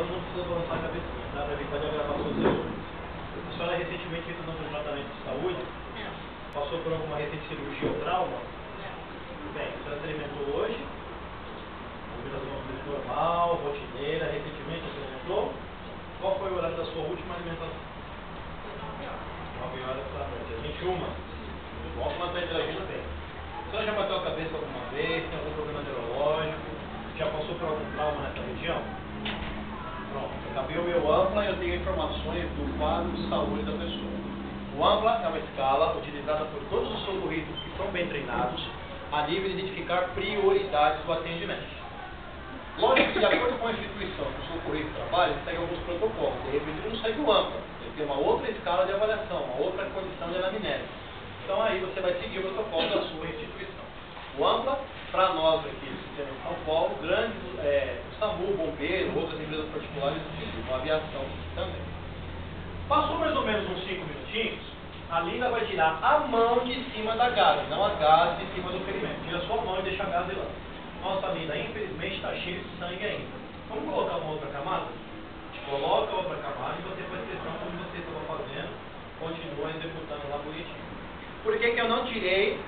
falando, não precisa balançar a cabecinha, tá? Para evitar de agravar suas lesões. A senhora recentemente fez um tratamento de saúde? Não. Passou por alguma recente cirurgia ou trauma? Não. Bem, a senhora se alimentou hoje? Alimentação normal, rotineira, recentemente se alimentou? Qual foi o horário da sua última alimentação? Foi 9 horas. 9 horas da noite. Às 21. Bom, mas está interagindo bem. A senhora já bateu a cabeça alguma vez? Tem algum problema neurológico? Já passou por algum trauma nessa região? Pronto, acabei o meu ampla e eu tenho informações do quadro de saúde da pessoa. O ampla é uma escala utilizada por todos os socorristas que são bem treinados a nível de identificar prioridades do atendimento. Lógico que, de acordo com a instituição que o socorrista trabalha, ele segue alguns protocolos. De repente, ele não segue o ampla. Ele tem uma outra escala de avaliação, uma outra condição de anamnese. Então, aí você vai seguir o protocolo da sua instituição. O ampla, para nós aqui do sistema de São Paulo, grandes, o SAMU, bombeiro, outras empresas particulares utilizam, a aviação também. Passou mais ou menos uns 5 minutinhos, a Linda vai tirar a mão de cima da gase, não a gase de cima do ferimento. Tira a sua mão e deixa a gase lá. Nossa, Linda, infelizmente está cheio de sangue ainda. Vamos colocar uma outra camada? A gente coloca outra camada e você faz questão, como você estava fazendo, continua executando lá bonitinho. Por que eu não tirei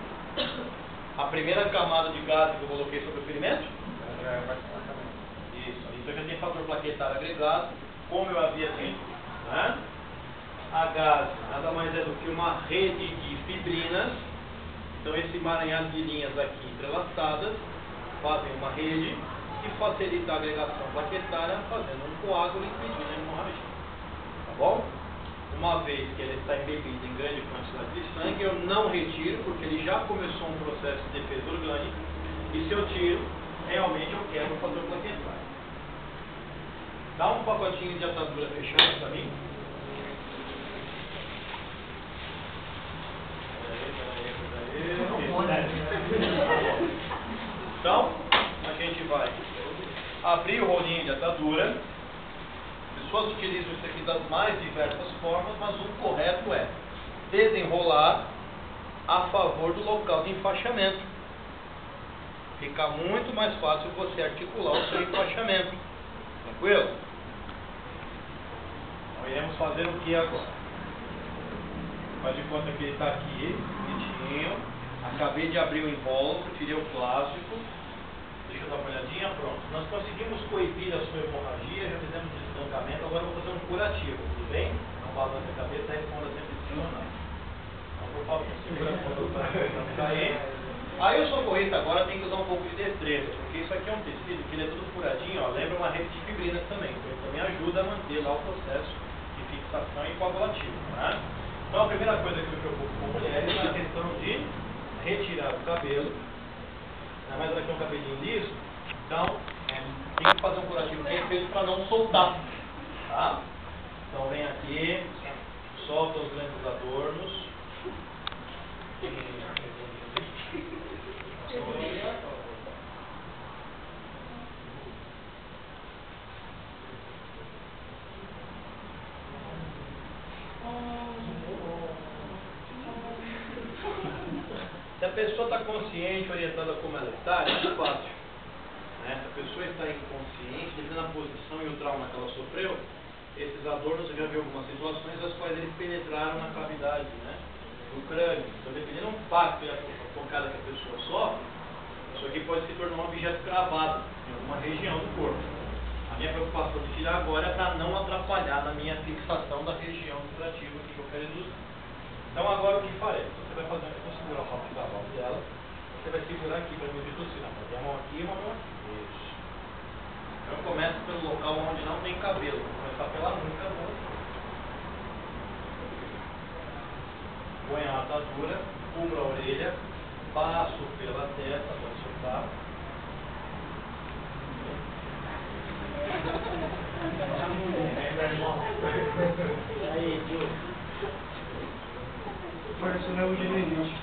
a primeira camada de gase que eu coloquei sobre o ferimento? Isso, então já tem fator plaquetário agregado, como eu havia dito, né? A gase nada mais é do que uma rede de fibrinas. Então esse emaranhado de linhas aqui entrelaçadas fazem uma rede que facilita a agregação plaquetária, fazendo um coágulo e impedindo a hemorragia. Tá bom? Uma vez que ele está embebido em grande quantidade de sangue, eu não retiro, porque ele já começou um processo de defesa orgânica, e se eu tiro, realmente eu quebro o fator plaquetário. Dá um pacotinho de atadura fechado para mim. Então, a gente vai abrir o rolinho de atadura. As pessoas utilizam isso aqui das mais diversas formas, mas o correto é desenrolar a favor do local de enfaixamento. Fica muito mais fácil você articular o seu enfaixamento. Tranquilo? Então iremos fazer o que agora? Faz de conta que ele está aqui, bonitinho. Acabei de abrir o invólucro, tirei o plástico. Deixa eu dar uma olhadinha, pronto. Nós conseguimos coibir a sua hemorragia, já fizemos o estancamento, agora eu vou fazer um curativo, tudo bem? Não balance a cabeça, responda sempre sim ou não. Então, por favor, segura a ponta do braço para não cair. Aí o socorrista agora tem que usar um pouco de destreza, porque isso aqui é um tecido que ele é tudo furadinho, ó, lembra uma rede de fibrinas também, então ele também ajuda a manter lá o processo de fixação e coagulativo, né? Então a primeira coisa que eu me preocupo com mulheres é a questão de retirar o cabelo. Na verdade aqui é um cabelinho liso, então tem que fazer um curativo bem feito para não soltar, tá? Então vem aqui, solta os grandes adornos. Se a pessoa está consciente, orientada como ela está, é muito fácil. Né? Se a pessoa está inconsciente, dependendo da posição e o trauma que ela sofreu, esses adornos, eu já vi algumas situações nas quais eles penetraram na cavidade, né, do crânio. Então, dependendo do impacto e a pancada que a pessoa sofre, isso aqui pode se tornar um objeto cravado em alguma região do corpo. A minha preocupação de tirar agora é para não atrapalhar na minha fixação da região curativa que eu quero induzir. Então agora o que farei? Você vai fazer, eu vou segurar o rabo de cavalo dela, você vai segurar aqui para mim de tossir. Tem uma mão aqui e uma mão aqui. Isso. Então eu começo pelo local onde não tem cabelo. Vou começar pela nuca dela. Põe a atadura, cubra a orelha, passo pela testa, pode soltar. Aí, Júlio. Não é o gerente.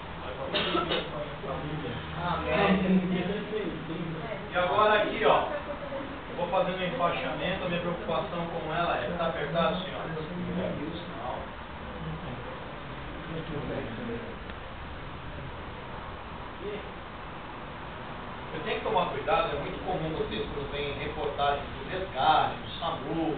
E agora aqui, ó, eu vou fazendo um enfaixamento. A minha preocupação com ela é: está apertado, senhora? Não. Eu tenho que tomar cuidado. É muito comum vocês, quando vêm reportar abordagem do resgate, do SAMU.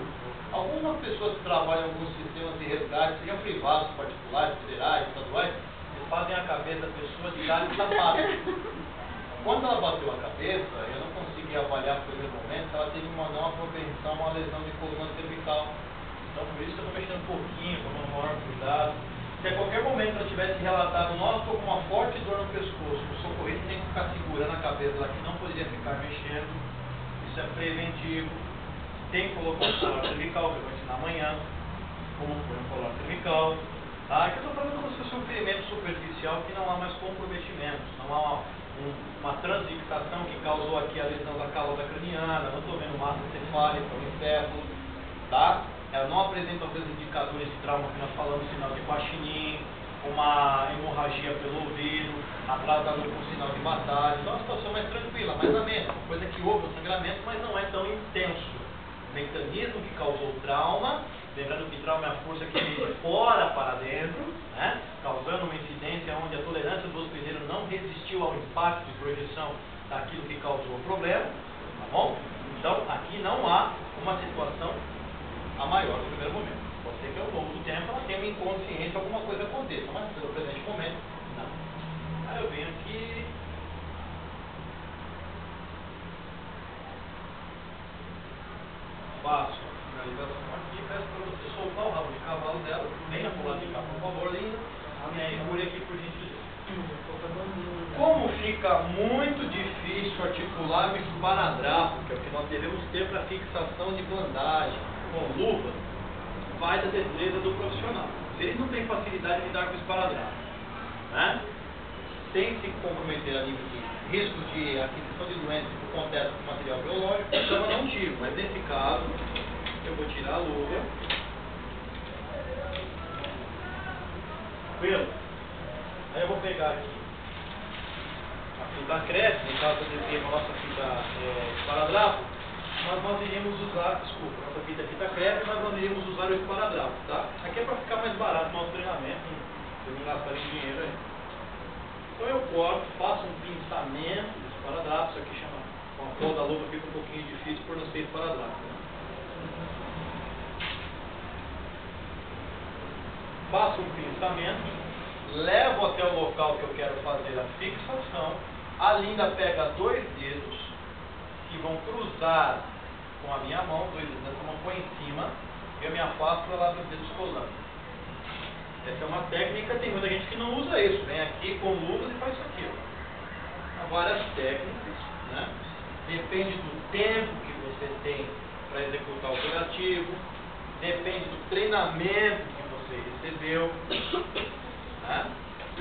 Algumas pessoas que trabalham em alguns sistemas de resgate, sejam privados, particulares, federais, estaduais, eles fazem a cabeça da pessoa de dar sapato. Quando ela bateu a cabeça, eu não consegui avaliar no primeiro momento, ela teve uma não propensão a uma lesão de coluna cervical. Então, por isso que eu estou mexendo um pouquinho, tomando o maior cuidado. Se a qualquer momento ela tivesse relatado, nossa, estou com uma forte dor no pescoço, o socorrista tem que ficar segurando a cabeça lá, que não poderia ficar mexendo. Isso é preventivo. Tem que colocar um colar cervical, que eu vou ensinar amanhã como pôr um colar cervical. Tá? Aqui eu estou falando como se fosse um ferimento superficial que não há mais comprometimentos, não há uma transfixação que causou aqui a lesão da calota craniana, não estou vendo massa cefálica, um encéfalo, tá? Ela não apresenta os indicadores de trauma que nós falamos, sinal de Guaxinim, uma hemorragia pelo ouvido, atrás da nuca, um sinal de batalha. Então é uma situação mais tranquila, mais amena, uma coisa que houve um sangramento, mas não é tão intenso. O mecanismo que causou o trauma, lembrando que trauma é a força que vem de fora para dentro, né? Causando uma incidência onde a tolerância do hospedeiro não resistiu ao impacto de projeção daquilo que causou o problema, tá bom? Então aqui não há uma situação a maior no primeiro momento. Pode ser que ao longo do tempo ela tenha uma inconsciência, alguma coisa aconteça, mas pelo presente momento, não. Aí eu venho aqui, faço a finalização aqui, peço para você soltar o rabo de cavalo dela, venha pro lado de cá, por favor, linda, e segure aqui por gentileza. Como fica muito difícil articular o esparadrapo, que é o que nós devemos ter para fixação de bandagem com luva, vai da destreza do profissional. Se ele não tem facilidade de lidar com o esparadrapo, né? Sem se comprometer a nível de risco de aquisição de doenças por contato com material biológico, então eu não tiro, mas nesse caso eu vou tirar a luva. Tranquilo? Aí eu vou pegar aqui a fita crepe, no caso de ter a nossa fita esparadrapo, mas nós iremos usar, desculpa, nossa fita crepe, mas nós iremos usar o esparadrapo, tá? Aqui é para ficar mais barato no nosso treinamento, para não gastar dinheiro aí. Então eu corto, faço um pinçamento do esparadrapo, isso aqui chama, com a cor da luva fica um pouquinho difícil por não ser esparadrapo, né? Faço um pinçamento, levo até o local que eu quero fazer a fixação, a Linda pega 2 dedos que vão cruzar com a minha mão, 2 dedos dessa mão põe em cima, eu me afasto para lá dos dedos colando. Essa é uma técnica, tem muita gente que não usa isso, vem aqui com luvas e faz isso aqui. Ó. Há várias técnicas, né? Depende do tempo que você tem para executar o operativo, depende do treinamento que você recebeu. Né?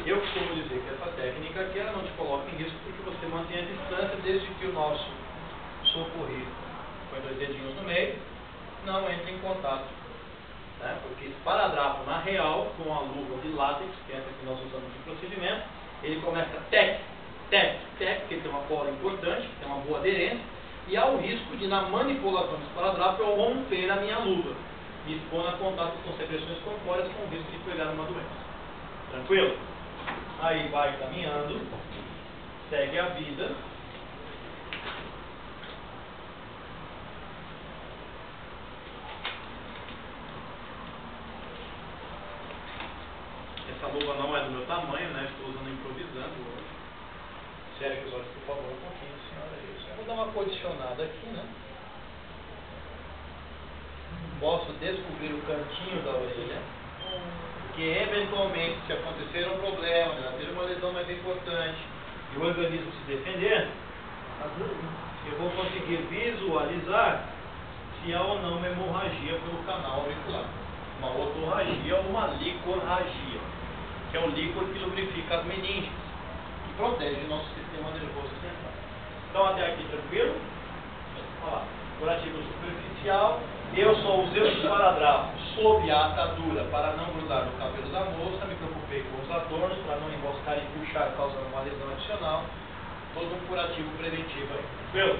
Eu costumo dizer que essa técnica aqui ela não te coloca em risco porque você mantém a distância desde que o nosso socorrido, põe 2 dedinhos no meio, não entra em contato. Né? Porque esparadrapo na real, com a luva de látex, que é essa que nós usamos no procedimento, ele começa tec, porque tem uma cola importante, tem uma boa aderência, e há o risco de na manipulação do esparadrapo eu romper a minha luva, me expor a contato com secreções corpóreas com o risco de pegar uma doença. Tranquilo? Aí vai caminhando, segue a vida. Essa luva não é do meu tamanho, né? Estou usando improvisando hoje. Sérgio, os olhos, por favor, um pouquinho, senhora. Isso. Eu vou dar uma posicionada aqui, né? Posso descobrir o cantinho da orelha. Porque, eventualmente, se acontecer um problema, ela ter uma lesão mais importante e o organismo se defender, eu vou conseguir visualizar se há ou não uma hemorragia pelo canal auricular. Uma otorragia ou uma licorragia, que é o líquor que lubrifica as meninges, que protege o nosso sistema nervoso central. Então, até aqui tranquilo? Olha lá, curativo superficial. Eu só usei o esparadrapo sob a atadura para não grudar no cabelo da moça, me preocupei com os adornos para não enroscar e puxar, causando uma lesão adicional. Todo um curativo preventivo aí. Tranquilo?